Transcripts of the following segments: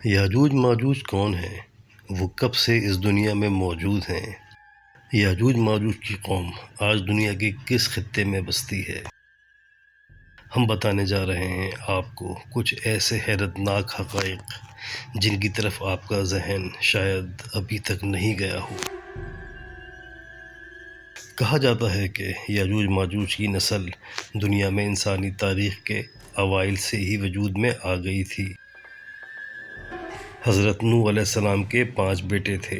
یاجوج ماجوج کون ہیں؟ وہ کب سے اس دنیا میں موجود ہیں؟ یاجوج ماجوج کی قوم آج دنیا کے کس خطے میں بستی ہے؟ ہم بتانے جا رہے ہیں آپ کو کچھ ایسے حیرت ناک حقائق جن کی طرف آپ کا ذہن شاید ابھی تک نہیں گیا ہو۔ کہا جاتا ہے کہ یاجوج ماجوج کی نسل دنیا میں انسانی تاریخ کے اوائل سے ہی وجود میں آ گئی تھی۔ حضرت نوح علیہ السلام کے 5 بیٹے تھے،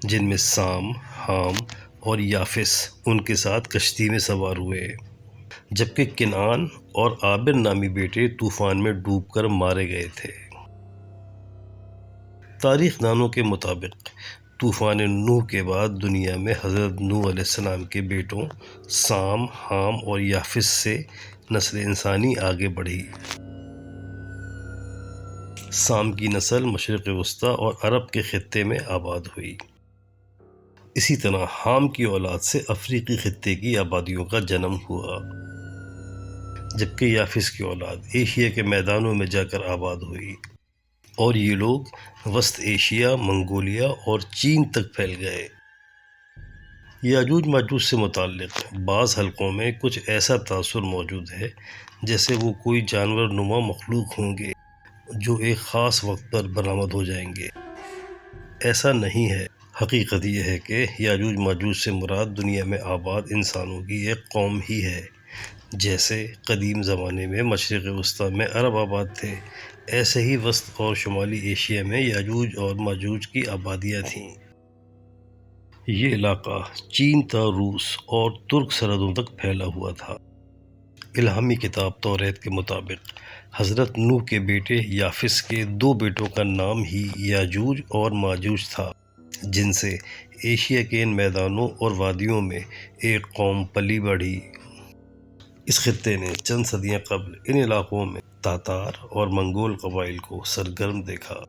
جن میں سام، حام اور یافس ان کے ساتھ کشتی میں سوار ہوئے، جبکہ کنعان اور عابر نامی بیٹے طوفان میں ڈوب کر مارے گئے تھے۔ تاریخ دانوں کے مطابق طوفان نوح کے بعد دنیا میں حضرت نوح علیہ السلام کے بیٹوں سام، حام اور یافس سے نسل انسانی آگے بڑھی۔ سام کی نسل مشرق وسطیٰ اور عرب کے خطے میں آباد ہوئی۔ اسی طرح حام کی اولاد سے افریقی خطے کی آبادیوں کا جنم ہوا، جبکہ یافس کی اولاد ایشیا کے میدانوں میں جا کر آباد ہوئی، اور یہ لوگ وسط ایشیا، منگولیا اور چین تک پھیل گئے۔ یاجوج ماجوج سے متعلق بعض حلقوں میں کچھ ایسا تاثر موجود ہے جیسے وہ کوئی جانور نما مخلوق ہوں گے جو ایک خاص وقت پر برآمد ہو جائیں گے۔ ایسا نہیں ہے۔ حقیقت یہ ہے کہ یاجوج ماجوج سے مراد دنیا میں آباد انسانوں کی ایک قوم ہی ہے۔ جیسے قدیم زمانے میں مشرق وسطیٰ میں عرب آباد تھے، ایسے ہی وسط اور شمالی ایشیا میں یاجوج اور ماجوج کی آبادیاں تھیں۔ یہ علاقہ چین تا روس اور ترک سرحدوں تک پھیلا ہوا تھا۔ الہامی کتاب توریت کے مطابق حضرت نوح کے بیٹے یافس کے 2 بیٹوں کا نام ہی یاجوج اور ماجوج تھا، جن سے ایشیا کے ان میدانوں اور وادیوں میں ایک قوم پلی بڑھی۔ اس خطے نے چند صدیاں قبل ان علاقوں میں تاتار اور منگول قبائل کو سرگرم دیکھا۔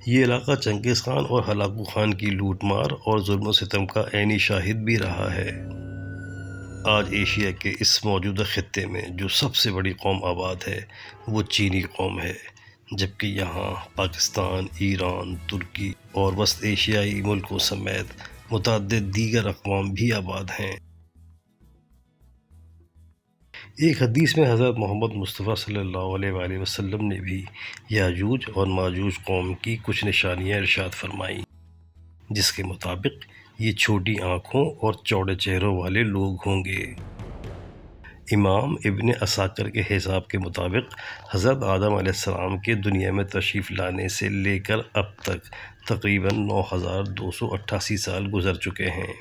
یہ علاقہ چنگیز خان اور ہلاکو خان کی لوٹ مار اور ظلم و ستم کا عینی شاہد بھی رہا ہے۔ آج ایشیا کے اس موجودہ خطے میں جو سب سے بڑی قوم آباد ہے وہ چینی قوم ہے، جبکہ یہاں پاکستان، ایران، ترکی اور وسط ایشیائی ملکوں سمیت متعدد دیگر اقوام بھی آباد ہیں۔ ایک حدیث میں حضرت محمد مصطفیٰ صلی اللہ علیہ وآلہ وسلم نے بھی یاجوج اور ماجوج قوم کی کچھ نشانیاں ارشاد فرمائیں، جس کے مطابق یہ چھوٹی آنکھوں اور چوڑے چہروں والے لوگ ہوں گے۔ امام ابن عساکر کے حساب کے مطابق حضرت آدم علیہ السلام کے دنیا میں تشریف لانے سے لے کر اب تک تقریباً 9288 سال گزر چکے ہیں۔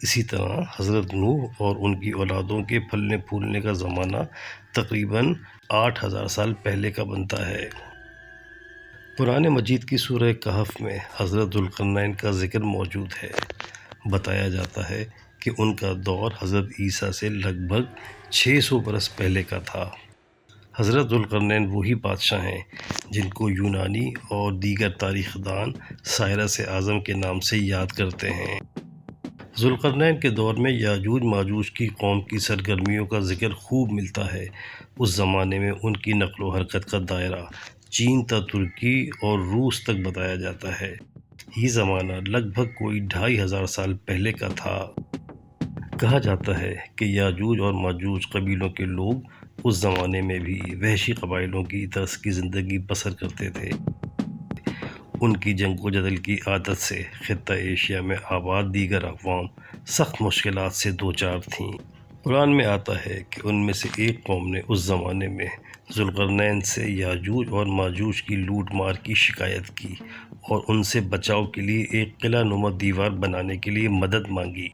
اسی طرح حضرت نوح اور ان کی اولادوں کے پھلنے پھولنے کا زمانہ تقریباً 8000 سال پہلے کا بنتا ہے۔ قرآن مجید کی سورہ کہف میں حضرت ذوالقرنین کا ذکر موجود ہے۔ بتایا جاتا ہے کہ ان کا دور حضرت عیسیٰ سے لگ بھگ 600 برس پہلے کا تھا۔ حضرت ذوالقرنین وہی بادشاہ ہیں جن کو یونانی اور دیگر تاریخ دان سائرس اعظم کے نام سے یاد کرتے ہیں۔ ذوالقرنین کے دور میں یاجوج ماجوج کی قوم کی سرگرمیوں کا ذکر خوب ملتا ہے۔ اس زمانے میں ان کی نقل و حرکت کا دائرہ چین تا ترکی اور روس تک بتایا جاتا ہے۔ یہ زمانہ لگ بھگ کوئی 2500 سال پہلے کا تھا۔ کہا جاتا ہے کہ یاجوج اور ماجوج قبیلوں کے لوگ اس زمانے میں بھی وحشی قبائلوں کی طرز کی زندگی بسر کرتے تھے۔ ان کی جنگ و جدل کی عادت سے خطہ ایشیا میں آباد دیگر اقوام سخت مشکلات سے دوچار تھیں۔ قرآن میں آتا ہے کہ ان میں سے ایک قوم نے اس زمانے میں ذوالقرنین سے یاجوج اور ماجوج کی لوٹ مار کی شکایت کی اور ان سے بچاؤ کے لیے ایک قلعہ نما دیوار بنانے کے لیے مدد مانگی،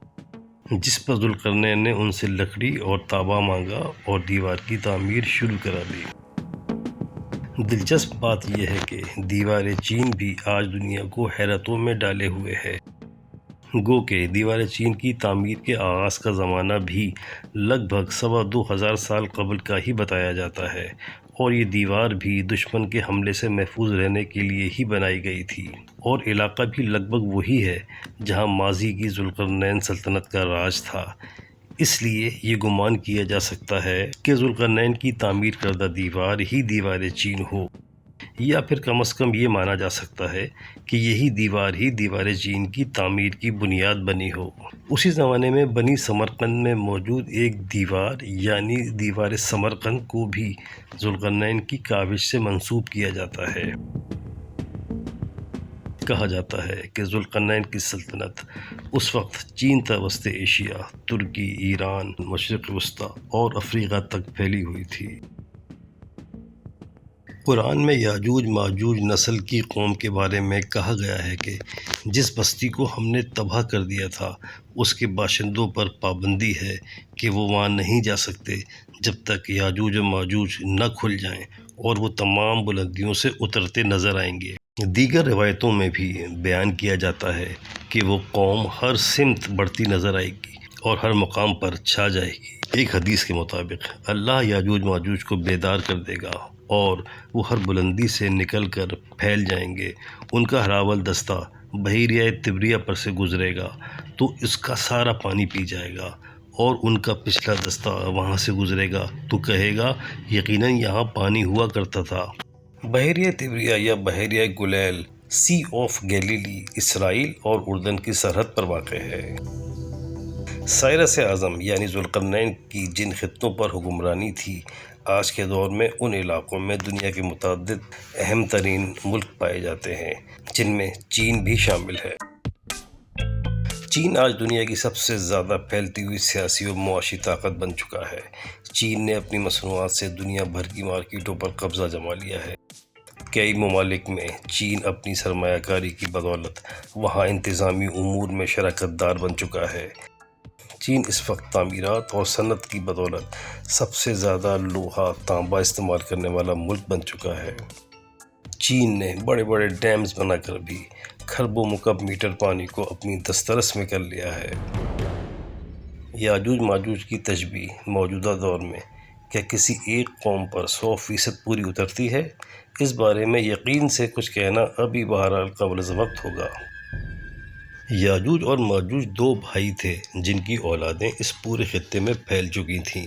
جس پر ذوالقرنین نے ان سے لکڑی اور تانبا مانگا اور دیوار کی تعمیر شروع کرا دی۔ دلچسپ بات یہ ہے کہ دیوار چین بھی آج دنیا کو حیرتوں میں ڈالے ہوئے ہے۔ گو کہ دیوار چین کی تعمیر کے آغاز کا زمانہ بھی لگ بھگ 2500 سال قبل کا ہی بتایا جاتا ہے، اور یہ دیوار بھی دشمن کے حملے سے محفوظ رہنے کے لیے ہی بنائی گئی تھی، اور علاقہ بھی لگ بھگ وہی ہے جہاں ماضی کی ذوالقرنین سلطنت کا راج تھا۔ اس لیے یہ گمان کیا جا سکتا ہے کہ ذوالقرنین کی تعمیر کردہ دیوار ہی دیوار چین ہو۔ یا پھر کم از کم یہ مانا جا سکتا ہے کہ یہی دیوار چین کی تعمیر کی بنیاد بنی ہو۔ اسی زمانے میں بنی سمرقند میں موجود ایک دیوار یعنی دیوار سمرقند کو بھی ذوالقرنین کی کاوش سے منسوب کیا جاتا ہے۔ کہا جاتا ہے کہ ذوالقرنین کی سلطنت اس وقت چین تا وسط ایشیا، ترکی، ایران، مشرق وسطیٰ اور افریقہ تک پھیلی ہوئی تھی۔ قرآن میں یاجوج ماجوج نسل کی قوم کے بارے میں کہا گیا ہے کہ جس بستی کو ہم نے تباہ کر دیا تھا اس کے باشندوں پر پابندی ہے کہ وہ وہاں نہیں جا سکتے جب تک یاجوج و ماجوج نہ کھل جائیں اور وہ تمام بلندیوں سے اترتے نظر آئیں گے۔ دیگر روایتوں میں بھی بیان کیا جاتا ہے کہ وہ قوم ہر سمت بڑھتی نظر آئے گی اور ہر مقام پر چھا جائے گی۔ ایک حدیث کے مطابق اللہ یاجوج ماجوج کو بیدار کر دے گا اور وہ ہر بلندی سے نکل کر پھیل جائیں گے۔ ان کا ہراول دستہ بحیرہ طبریہ پر سے گزرے گا تو اس کا سارا پانی پی جائے گا، اور ان کا پچھلا دستہ وہاں سے گزرے گا تو کہے گا یقیناً یہاں پانی ہوا کرتا تھا۔ بحیرہ طبریہ یا بحیرہ گلیل سی آف گیلیلی اسرائیل اور اردن کی سرحد پر واقع ہے۔ سائرس اعظم یعنی ذوالقرنین کی جن خطوں پر حکمرانی تھی، آج کے دور میں ان علاقوں میں دنیا کے متعدد اہم ترین ملک پائے جاتے ہیں جن میں چین بھی شامل ہے۔ چین آج دنیا کی سب سے زیادہ پھیلتی ہوئی سیاسی و معاشی طاقت بن چکا ہے۔ چین نے اپنی مصنوعات سے دنیا بھر کی مارکیٹوں پر قبضہ جما لیا ہے۔ کئی ممالک میں چین اپنی سرمایہ کاری کی بدولت وہاں انتظامی امور میں شراکت دار بن چکا ہے۔ چین اس وقت تعمیرات اور صنعت کی بدولت سب سے زیادہ لوہا تانبا استعمال کرنے والا ملک بن چکا ہے۔ چین نے بڑے بڑے ڈیمز بنا کر بھی کھربوں مکعب میٹر پانی کو اپنی دسترس میں کر لیا ہے۔ یاجوج ماجوج کی تشبیہ موجودہ دور میں کیا کسی ایک قوم پر 100% پوری اترتی ہے؟ اس بارے میں یقین سے کچھ کہنا ابھی بہرحال قبل از وقت ہوگا۔ یاجوج اور ماجوج دو بھائی تھے جن کی اولادیں اس پورے خطے میں پھیل چکی تھیں،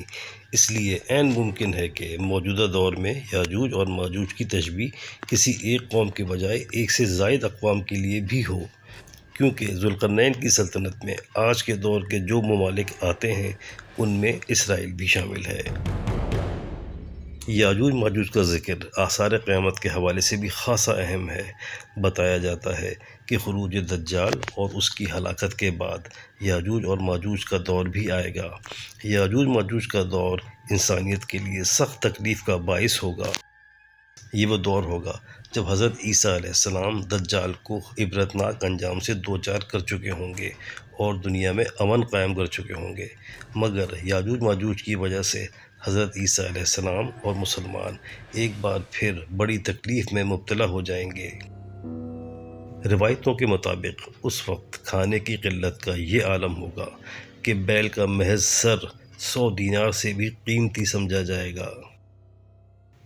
اس لیے عین ممکن ہے کہ موجودہ دور میں یاجوج اور ماجوج کی تشبیہ کسی ایک قوم کے بجائے ایک سے زائد اقوام کے لیے بھی ہو، کیونکہ ذوالقرنین کی سلطنت میں آج کے دور کے جو ممالک آتے ہیں ان میں اسرائیل بھی شامل ہے۔ یاجوج ماجوج کا ذکر آثار قیامت کے حوالے سے بھی خاصا اہم ہے۔ بتایا جاتا ہے کہ خروج دجال اور اس کی ہلاکت کے بعد یاجوج اور ماجوج کا دور بھی آئے گا۔ یاجوج ماجوج کا دور انسانیت کے لیے سخت تکلیف کا باعث ہوگا۔ یہ وہ دور ہوگا جب حضرت عیسیٰ علیہ السلام دجال کو عبرتناک انجام سے دوچار کر چکے ہوں گے اور دنیا میں امن قائم کر چکے ہوں گے، مگر یاجوج ماجوج کی وجہ سے حضرت عیسیٰ علیہ السلام اور مسلمان ایک بار پھر بڑی تکلیف میں مبتلا ہو جائیں گے۔ روایتوں کے مطابق اس وقت کھانے کی قلت کا یہ عالم ہوگا کہ بیل کا محض سر 100 دینار سے بھی قیمتی سمجھا جائے گا۔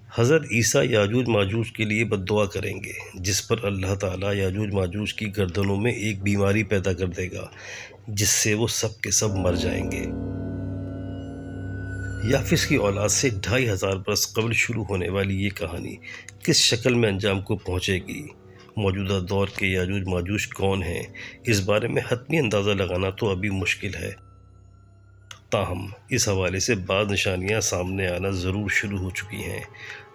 حضرت عیسیٰ یاجوج ماجوج کے لیے بد دعا کریں گے، جس پر اللہ تعالیٰ یاجوج ماجوج کی گردنوں میں ایک بیماری پیدا کر دے گا جس سے وہ سب کے سب مر جائیں گے۔ یافس کی اولاد سے 2500 برس قبل شروع ہونے والی یہ کہانی کس شکل میں انجام کو پہنچے گی؟ موجودہ دور کے یاجوج ماجوج کون ہیں؟ اس بارے میں حتمی اندازہ لگانا تو ابھی مشکل ہے، تاہم اس حوالے سے بعض نشانیاں سامنے آنا ضرور شروع ہو چکی ہیں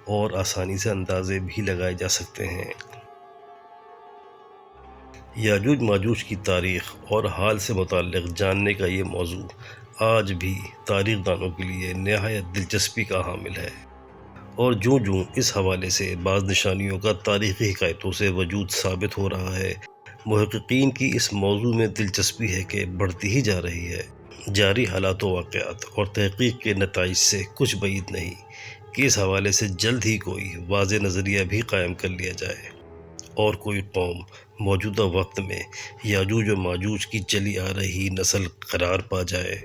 اور آسانی سے اندازے بھی لگائے جا سکتے ہیں۔ یاجوج ماجوج کی تاریخ اور حال سے متعلق جاننے کا یہ موضوع آج بھی تاریخ دانوں کے لیے نہایت دلچسپی کا حامل ہے، اور جوں اس حوالے سے بعض نشانیوں کا تاریخی حقائقوں سے وجود ثابت ہو رہا ہے، محققین کی اس موضوع میں دلچسپی ہے کہ بڑھتی ہی جا رہی ہے۔ جاری حالات و واقعات اور تحقیق کے نتائج سے کچھ بعید نہیں کہ اس حوالے سے جلد ہی کوئی واضح نظریہ بھی قائم کر لیا جائے اور کوئی قوم موجودہ وقت میں یاجوج و ماجوج کی چلی آ رہی نسل قرار پا جائے۔